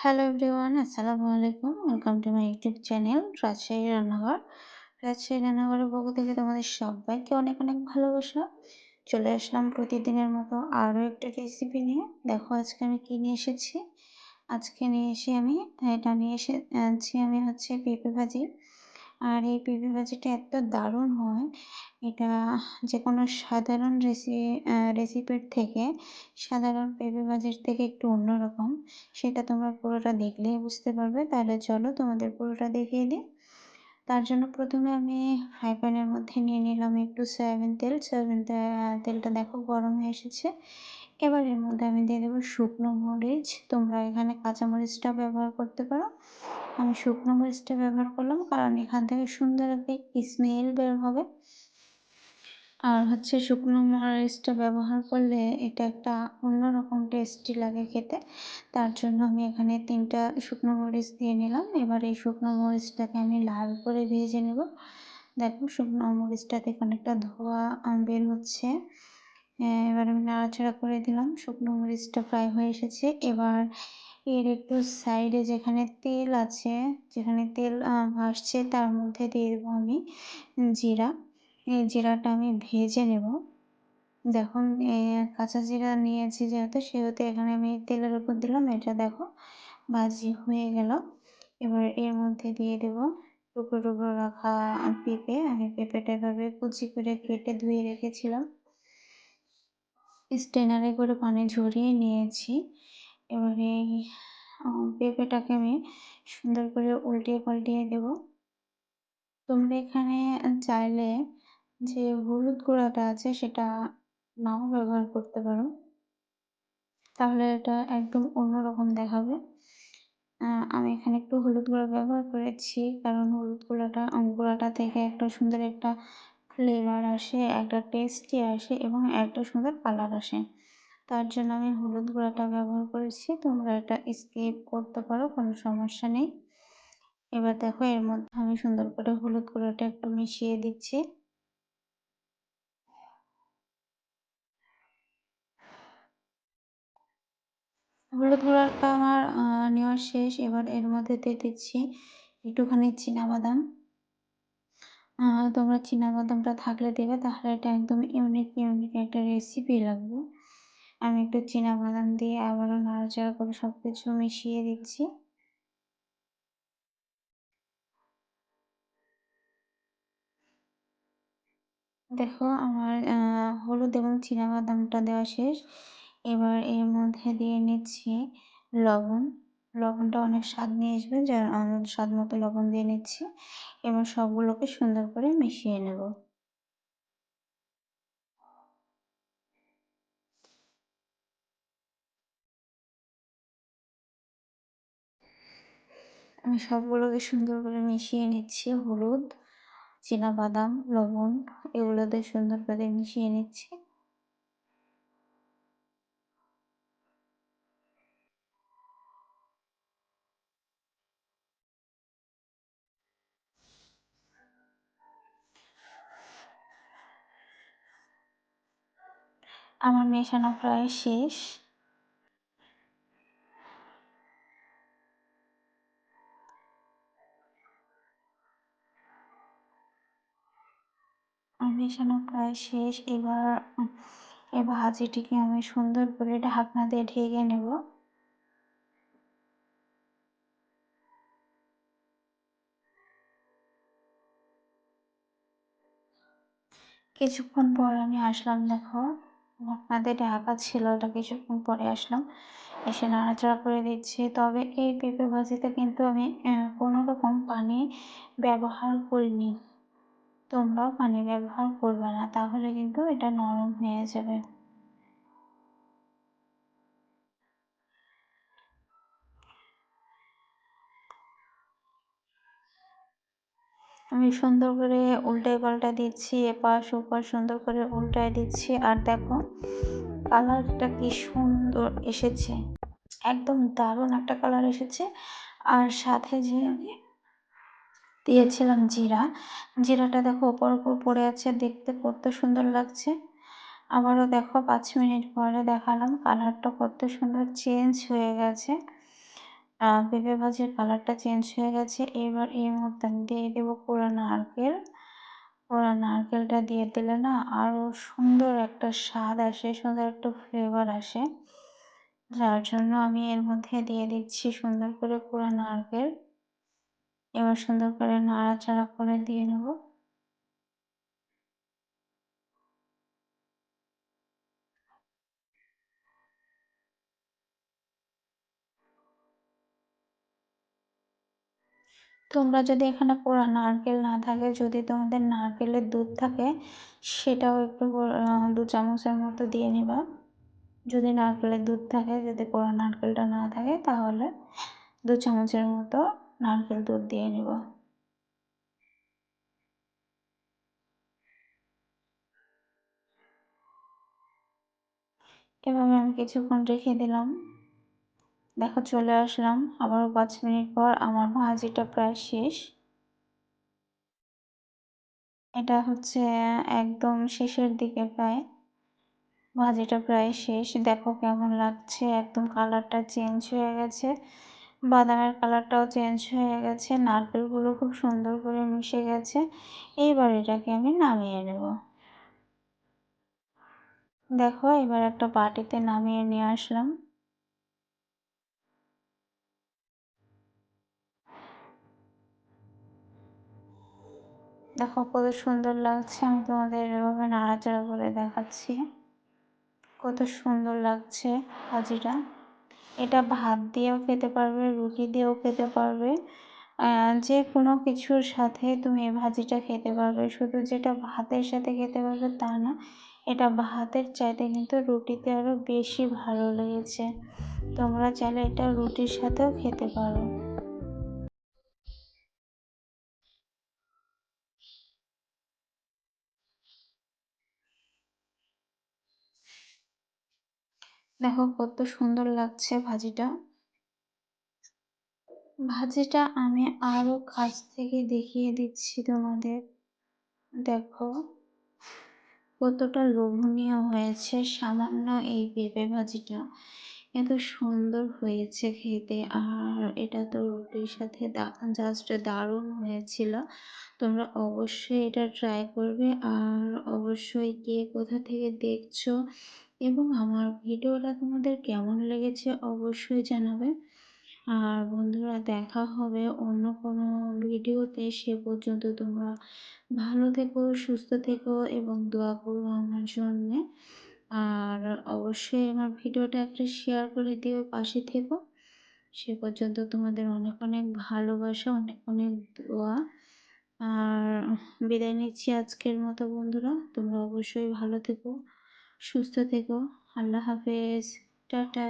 Hello everyone, আসসালামু আলাইকুম। Welcome to my YouTube channel Rajshahi রান্নাঘর। রাজশাহী রান্নাঘরের পক্ষ থেকে তোমাদের সবাইকে অনেক অনেক ভালোবাসা। চলে আসলাম প্রতিদিনের মতো আরও একটা রেসিপি নিয়ে। দেখো আজকে আমি কী নিয়ে এসেছি। আজকে নিয়ে এসে আমি এটা নিয়ে এসেছি আমি হচ্ছে পেঁপে ভাজি। আর এই পেঁপে ভাজিটা এত দারুণ হয়, এটা যেকোনো সাধারণ রেসিপির থেকে সাধারণ পেঁপে ভাজির থেকে একটু অন্যরকম। সেটা তোমরা পুরোটা দেখলেই বুঝতে পারবে। তাহলে চলো তোমাদের পুরোটা দেখিয়ে দিই। তার জন্য প্রথমে আমি ফ্রাই প্যানের মধ্যে নিয়ে নিলাম একটু সয়াবিন তেল। তেলটা দেখো গরম হয়ে এসেছে। এবার এর মধ্যে আমি দিয়ে দেবো শুকনো মরিচ। তোমরা এখানে কাঁচা মরিচটাও ব্যবহার করতে পারো। আমি শুকনো মরিচটা ব্যবহার করলাম কারণ এখান থেকে সুন্দর একটা স্মেল বের হবে। আর হচ্ছে শুকনো মরিচটা ব্যবহার করলে এটা একটা অন্যরকম টেস্টি লাগে খেতে। তার জন্য আমি এখানে ৩টা শুকনো মরিচ দিয়ে নিলাম। এবার এই শুকনো মরিচটাকে আমি লাল করে ভেজে নেব। দেখো শুকনো মরিচটা থেকে অনেকটা ধোঁয়া বের হচ্ছে। এবার আমি নাড়াচাড়া করে দিলাম। শুকনো মরিচটা ফ্রাই হয়ে এসেছে। এবার এর একটু সাইডে যেখানে তেল আছে, যেখানে তেল ভাসছে তার মধ্যে দিয়ে দেবো আমি জিরা। এই জিরাটা আমি ভেজে নেব। দেখুন কাঁচা জিরা নিয়েছি সেহেতু এখানে আমি তেলের উপর দিলাম। এটা দেখো ভাজি হয়ে গেল। এবার এর মধ্যে দিয়ে দেবো টুকরো টুকরো রাখা পেঁপে। আমি পেঁপেটা এভাবে কুচি করে কেটে ধুয়ে রেখেছিলাম। স্ট্রেনারে করে পানি ঝরিয়ে নিয়েছি। এবার এই পেঁপেটাকে আমি সুন্দর করে উল্টিয়ে পাল্টিয়ে দেবো। তোমরা এখানে চাইলে যে হলুদ গুঁড়াটা আছে সেটা নাও ব্যবহার করতে পারো। তাহলে এটা একদম অন্যরকম দেখাবে। আমি এখানে একটু হলুদ গুঁড়া ব্যবহার করেছি কারণ হলুদ গুঁড়াটা থেকে একটা সুন্দর একটা ফ্লেভার আসে, একটা টেস্টি আসে এবং একটা সুন্দর কালার আসে। তার জন্য আমি হলুদ গুঁড়াটা ব্যবহার করেছি। তোমরা এটা স্কিপ করতে পারো, কোনো সমস্যা নেই। এবার দেখো এর মধ্যে আমি সুন্দর করে হলুদ গুঁড়াটা একটু মিশিয়ে দিচ্ছি। হলুদ গুঁড়াটা আমার নেওয়া শেষ। এবার এর মধ্যে দিয়ে দিচ্ছি একটুখানি চিনাবাদাম। তোমরা চিনাবাদামটা থাকলে দেবে, তাহলে এটা একদম ইউনিক একটা রেসিপি লাগবে। আমি একটু চিনাবাদাম দিয়ে আবারও নাড়াচাড়া করে সবকিছু মিশিয়ে দিচ্ছি। দেখো আমার হলুদ এবং চিনাবাদামটা দেওয়া শেষ। এবার এর মধ্যে দিয়ে নিচ্ছি লবণ। লবণটা অনেক স্বাদ নিয়ে আসবে, যার স্বাদ মতো লবণ দিয়ে নিচ্ছি। এবার সবগুলোকে সুন্দর করে মিশিয়ে নেব। আমি সবগুলোকে সুন্দর করে মিশিয়ে নিচ্ছি। হলুদ, চিনাবাদাম, লবণ এগুলোতে সুন্দর করে মিশিয়ে নিচ্ছি। আমার মেশানো প্রায় শেষ। মেশানো প্রায় শেষ। এবার এই ভাজিটিকে আমি সুন্দর করে ঢাকনা দিয়ে ঢেকে নেব। কিছুক্ষণ পর আমি আসলাম। দেখো ঢাকনা দিয়ে ঢাকা ছিল, ওটা কিছুক্ষণ পরে আসলাম, এসে নাড়াচাড়া করে দিচ্ছি। তবে এই পেঁপে ভাজিতে কিন্তু আমি কোনো রকম পানি ব্যবহার করিনি। তোমরাও পানি ব্যবহার করবে না, তাহলে কিন্তু এটা নরম হয়ে যাবে। আমি সুন্দর করে উল্টায় পাল্টা দিচ্ছি, এপাশ ওপাশ সুন্দর করে উল্টায় দিচ্ছি। আর দেখো কালারটা কি সুন্দর এসেছে, একদম দারুণ একটা কালার এসেছে। আর সাথে যে আমি দিয়েছিলাম জিরাটা দেখো ওপর ওপর পড়ে আছে, দেখতে কত সুন্দর লাগছে। আবারও দেখো 5 মিনিট পরে দেখালাম, কালারটা কত সুন্দর চেঞ্জ হয়ে গেছে। পেঁপে ভাজির কালারটা চেঞ্জ হয়ে গেছে। এবার এই মুহূর্তে আমি দিয়ে দেবো কোরা নারকেল। কোরা নারকেলটা দিয়ে দিলে না আরো সুন্দর একটা স্বাদ আসে, সুন্দর একটা ফ্লেভার আসে। যার জন্য আমি এর মধ্যে দিয়ে দিচ্ছি সুন্দর করে কোরা নারকেল। এবার সুন্দর করে নাড়াচাড়া করে দিয়ে নেব। তোমরা যদি এখানে কোরা নারকেল না থাকে, যদি তোমাদের নারকেলের দুধ থাকে, সেটাও একটু ২ চামচের মতো দিয়ে নিবা। যদি নারকেলের দুধ থাকে, যদি কোরা নারকেলটা না থাকে তাহলে ২ চামচের মতো নারকেল দুধ দিয়ে নিব। এভাবে আমি কিছুক্ষণ রেখে দিলাম। দেখো চলে আসলাম আবারও ৫ মিনিট পর আমার ভাজিটা প্রায় শেষ। এটা হচ্ছে একদম শেষের দিকে প্রায়। ভাজিটা প্রায় শেষ। দেখো কেমন লাগছে, একদম কালারটা চেঞ্জ হয়ে গেছে। বাদামের কালারটাও চেঞ্জ হয়ে গেছে। নারকেলগুলো খুব সুন্দর করে মিশে গেছে। এইবার এটাকে আমি নামিয়ে নেব। দেখো এবার একটা বাটিতে নামিয়ে নিয়ে আসলাম। দেখো কত সুন্দর লাগছে। আমি তোমাদের এভাবে নাড়াচাড়া করে দেখাচ্ছি। কত সুন্দর লাগছে ভাজিটা। এটা ভাত দিয়েও খেতে পারবে, রুটি দিয়েও খেতে পারবে। যেকোনো কিছুর সাথে তুমি এই ভাজিটা খেতে পারবে। শুধু যেটা ভাতের সাথে খেতে পারবে তা না। এটা ভাতের চাইতে কিন্তু রুটিতে আরও বেশি ভালো লেগেছে। তোমরা চাইলে এটা রুটির সাথেও খেতে পারো। দেখো কত সুন্দর লাগছে ভাজিটা। ভাজিটা আমি আরো কাছ থেকে দেখিয়ে দিচ্ছি তোমাদের। দেখো কতটা লোভনীয় হয়েছে সামান্য এই পেঁপে ভাজিটা। এত সুন্দর হয়েছে খেতে। আর এটা তো রুটির সাথে জাস্ট দারুণ হয়েছিল। তোমরা অবশ্যই এটা ট্রাই করবে। আর অবশ্যই কে কোথা থেকে দেখছো এবং আমার ভিডিওটা তোমাদের কেমন লেগেছে অবশ্যই জানাবে। আর বন্ধুরা দেখা হবে অন্য কোনো ভিডিওতে। সে পর্যন্ত তোমরা ভালো থেকো, সুস্থ থেকো এবং দোয়া করো আমার জন্যে। আর অবশ্যই আমার ভিডিওটা একটা শেয়ার করে দিও, পাশে থেকো। সে পর্যন্ত তোমাদের অনেক অনেক ভালোবাসা, অনেক অনেক দোয়া। আর বিদায় নিচ্ছি আজকের মতো বন্ধুরা। তোমরা অবশ্যই ভালো থেকো, সুস্থ থেকো। আল্লাহ হাফেজ। টাটা।